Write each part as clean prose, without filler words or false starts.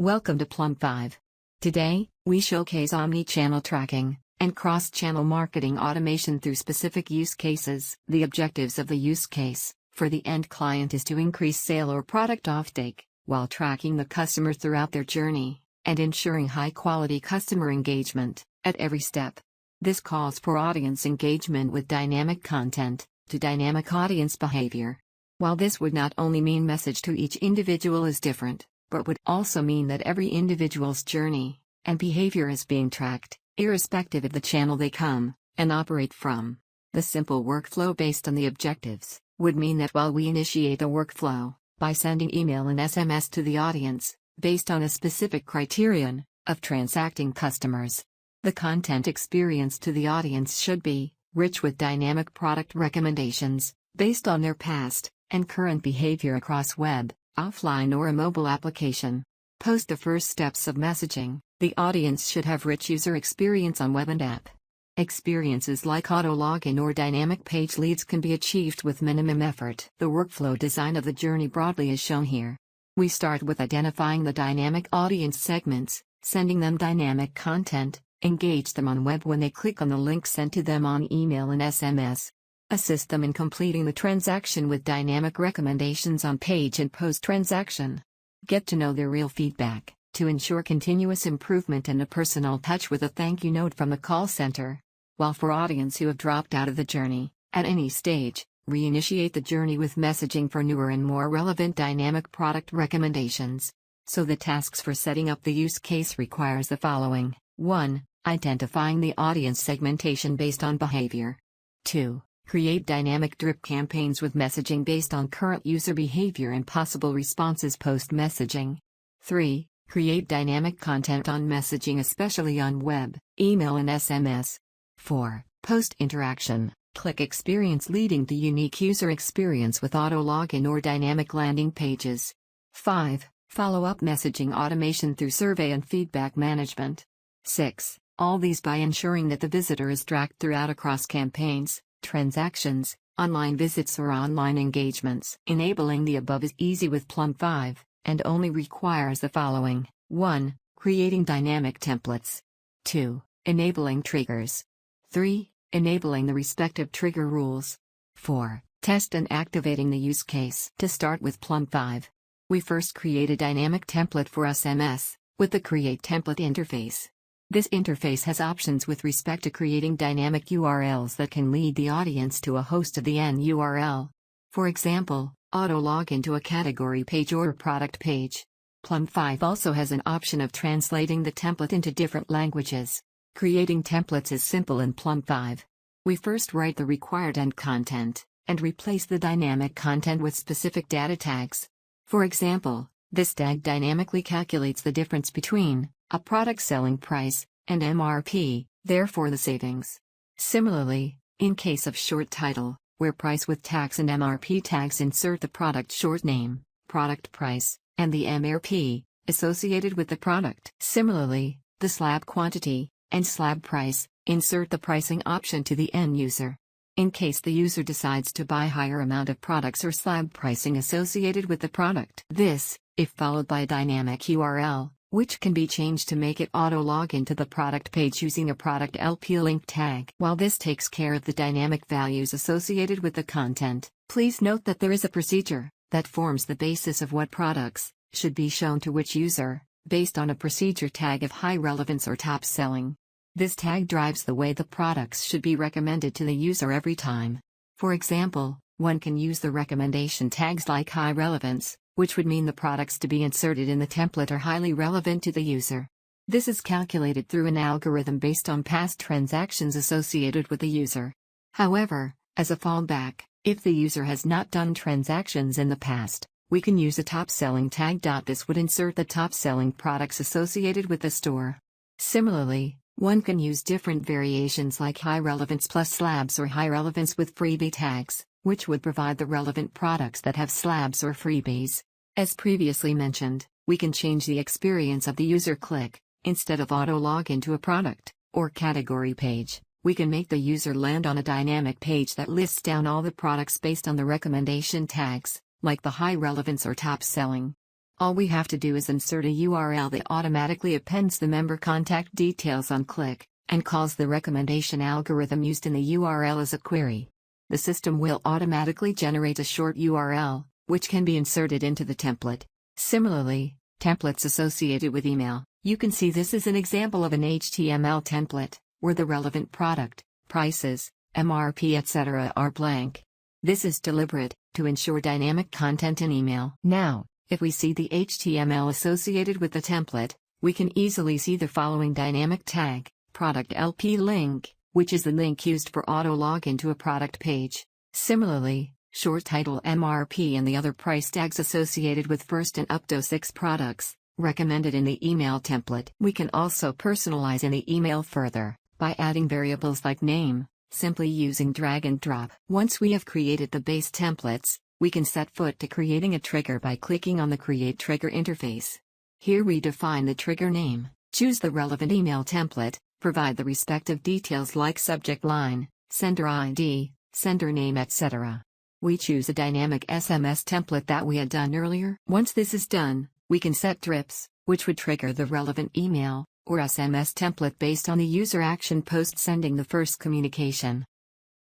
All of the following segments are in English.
Welcome to Plumb5. Today, we showcase omni-channel tracking and cross-channel marketing automation through specific use cases. The objectives of the use case for the end client is to increase sale or product offtake, while tracking the customer throughout their journey and ensuring high-quality customer engagement at every step. This calls for audience engagement with dynamic content to dynamic audience behavior. While this would not only mean message to each individual is different, but would also mean that every individual's journey and behavior is being tracked, irrespective of the channel they come and operate from. The simple workflow based on the objectives would mean that while we initiate a workflow by sending email and SMS to the audience, based on a specific criterion of transacting customers, the content experience to the audience should be rich with dynamic product recommendations based on their past and current behavior across web, offline or a mobile application. Post the first steps of messaging, the audience should have rich user experience on web and app. Experiences like auto login or dynamic page leads can be achieved with minimum effort. The workflow design of the journey broadly is shown here. We start with identifying the dynamic audience segments, sending them dynamic content, engage them on web when they click on the link sent to them on email and SMS. Assist them in completing the transaction with dynamic recommendations on page and post-transaction. Get to know their real feedback, to ensure continuous improvement and a personal touch with a thank you note from the call center. While for audience who have dropped out of the journey, at any stage, reinitiate the journey with messaging for newer and more relevant dynamic product recommendations. So the tasks for setting up the use case requires the following. 1. Identifying the audience segmentation based on behavior. 2. Create dynamic drip campaigns with messaging based on current user behavior and possible responses post-messaging. 3. Create dynamic content on messaging especially on web, email and SMS. 4. Post-interaction, click experience leading to unique user experience with auto login or dynamic landing pages. 5. Follow-up messaging automation through survey and feedback management. 6. All these by ensuring that the visitor is tracked throughout across campaigns, transactions, online visits or online engagements. Enabling the above is easy with Plumb5, and only requires the following. 1. Creating dynamic templates. 2. Enabling triggers. 3. Enabling the respective trigger rules. 4. Test and activating the use case. To start with Plumb5, we first create a dynamic template for SMS, with the Create Template interface. This interface has options with respect to creating dynamic URLs that can lead the audience to a host of the N URL. For example, auto login to a category page or a product page. Plumb5 also has an option of translating the template into different languages. Creating templates is simple in Plumb5. We first write the required end content, and replace the dynamic content with specific data tags. For example, this tag dynamically calculates the difference between a product selling price and MRP, therefore the savings. Similarly, in case of short title, where price with tags and MRP tags insert the product short name, product price, and the MRP associated with the product. Similarly, the slab quantity and slab price insert the pricing option to the end user. In case the user decides to buy higher amount of products or slab pricing associated with the product. This, if followed by a dynamic URL, which can be changed to make it auto log into the product page using a product LP link tag. While this takes care of the dynamic values associated with the content, please note that there is a procedure that forms the basis of what products should be shown to which user, based on a procedure tag of high relevance or top selling. This tag drives the way the products should be recommended to the user every time. For example, one can use the recommendation tags like high relevance, which would mean the products to be inserted in the template are highly relevant to the user. This is calculated through an algorithm based on past transactions associated with the user. However, as a fallback, if the user has not done transactions in the past, we can use a top-selling tag. This would insert the top-selling products associated with the store. Similarly, one can use different variations like high relevance plus slabs or high relevance with freebie tags, which would provide the relevant products that have slabs or freebies. As previously mentioned, we can change the experience of the user click. Instead of auto log into a product or category page, we can make the user land on a dynamic page that lists down all the products based on the recommendation tags, like the high relevance or top selling. All we have to do is insert a URL that automatically appends the member contact details on click, and calls the recommendation algorithm used in the URL as a query. The system will automatically generate a short URL, which can be inserted into the template. Similarly, templates associated with email. You can see this is an example of an HTML template, where the relevant product, prices, MRP etc. are blank. This is deliberate, to ensure dynamic content in email. Now, if we see the HTML associated with the template, we can easily see the following dynamic tag, product LP link, which is the link used for auto login to a product page. Similarly, short title MRP and the other price tags associated with first and up to 6 products, recommended in the email template. We can also personalize in the email further, by adding variables like name, simply using drag and drop. Once we have created the base templates, we can set foot to creating a trigger by clicking on the Create Trigger interface. Here we define the trigger name, choose the relevant email template, provide the respective details like subject line, sender ID, sender name etc. We choose a dynamic SMS template that we had done earlier. Once this is done, we can set drips, which would trigger the relevant email or SMS template based on the user action post sending the first communication.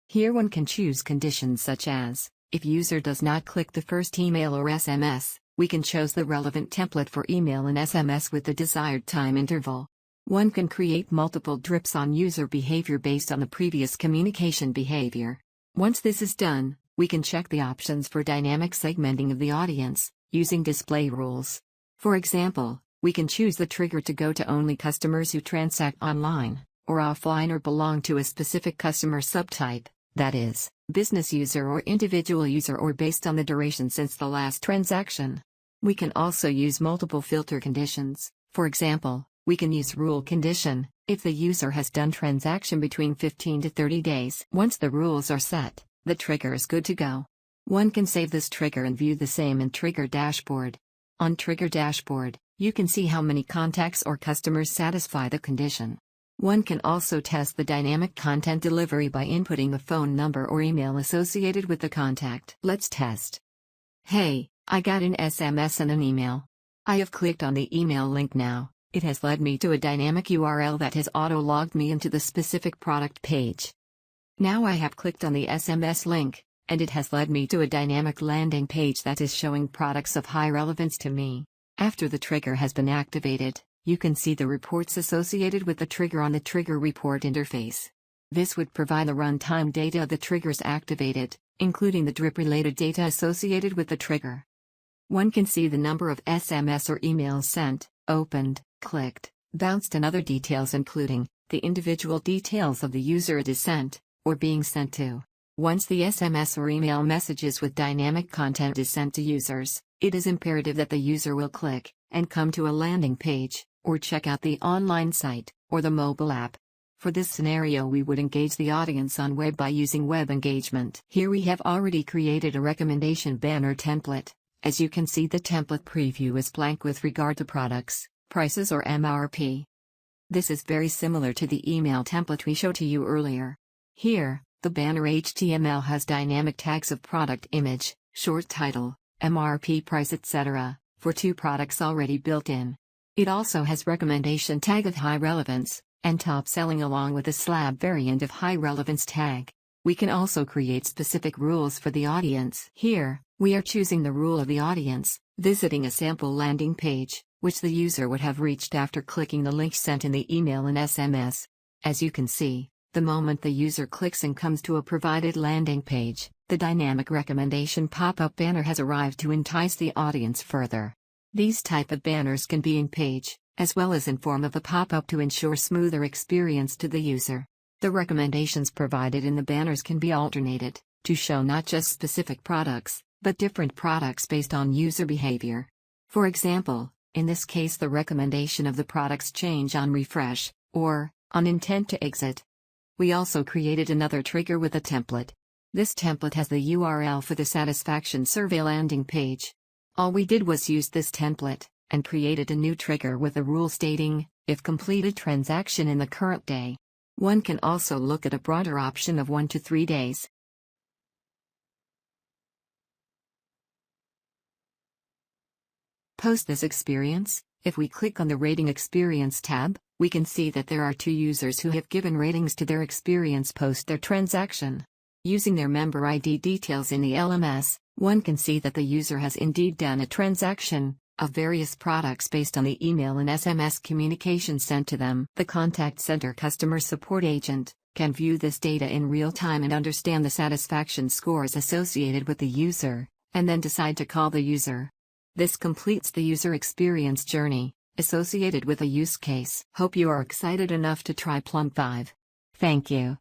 Here one can choose conditions such as, if user does not click the first email or SMS, we can choose the relevant template for email and SMS with the desired time interval. One can create multiple drips on user behavior based on the previous communication behavior. Once this is done, we can check the options for dynamic segmenting of the audience, using display rules. For example, we can choose the trigger to go to only customers who transact online, or offline or belong to a specific customer subtype, that is, business user or individual user or based on the duration since the last transaction. We can also use multiple filter conditions. For example, we can use rule condition, if the user has done transaction between 15 to 30 days. Once the rules are set, the trigger is good to go. One can save this trigger and view the same in Trigger Dashboard. On Trigger Dashboard, you can see how many contacts or customers satisfy the condition. One can also test the dynamic content delivery by inputting a phone number or email associated with the contact. Let's test. Hey, I got an SMS and an email. I have clicked on the email link now. It has led me to a dynamic URL that has auto-logged me into the specific product page. Now I have clicked on the SMS link, and it has led me to a dynamic landing page that is showing products of high relevance to me. After the trigger has been activated, you can see the reports associated with the trigger on the Trigger Report interface. This would provide the runtime data of the triggers activated, including the drip-related data associated with the trigger. One can see the number of SMS or emails sent, opened, clicked, bounced and other details including the individual details of the user it is sent, or being sent to. Once the SMS or email messages with dynamic content is sent to users, it is imperative that the user will click and come to a landing page, or check out the online site, or the mobile app. For this scenario we would engage the audience on web by using web engagement. Here we have already created a recommendation banner template. As you can see, the template preview is blank with regard to products, prices or MRP. This is very similar to the email template we showed to you earlier. Here, the banner HTML has dynamic tags of product image, short title, MRP price etc., for 2 products already built in. It also has recommendation tag of high relevance, and top selling along with a slab variant of high relevance tag. We can also create specific rules for the audience. Here, we are choosing the rule of the audience, visiting a sample landing page, which the user would have reached after clicking the link sent in the email and SMS. As you can see, the moment the user clicks and comes to a provided landing page, the dynamic recommendation pop-up banner has arrived to entice the audience further. These type of banners can be in page, as well as in form of a pop-up to ensure smoother experience to the user. The recommendations provided in the banners can be alternated, to show not just specific products, but different products based on user behavior. For example, in this case the recommendation of the products change on refresh, or on intent to exit. We also created another trigger with a template. This template has the URL for the satisfaction survey landing page. All we did was use this template, and created a new trigger with a rule stating, if completed transaction in the current day. One can also look at a broader option of 1 to 3 days. Post this experience. If we click on the Rating Experience tab, we can see that there are 2 users who have given ratings to their experience post their transaction. Using their member ID details in the LMS, one can see that the user has indeed done a transaction of various products based on the email and SMS communication sent to them. The contact center customer support agent can view this data in real time and understand the satisfaction scores associated with the user, and then decide to call the user. This completes the user experience journey associated with a use case. Hope you are excited enough to try Plumb5. Thank you.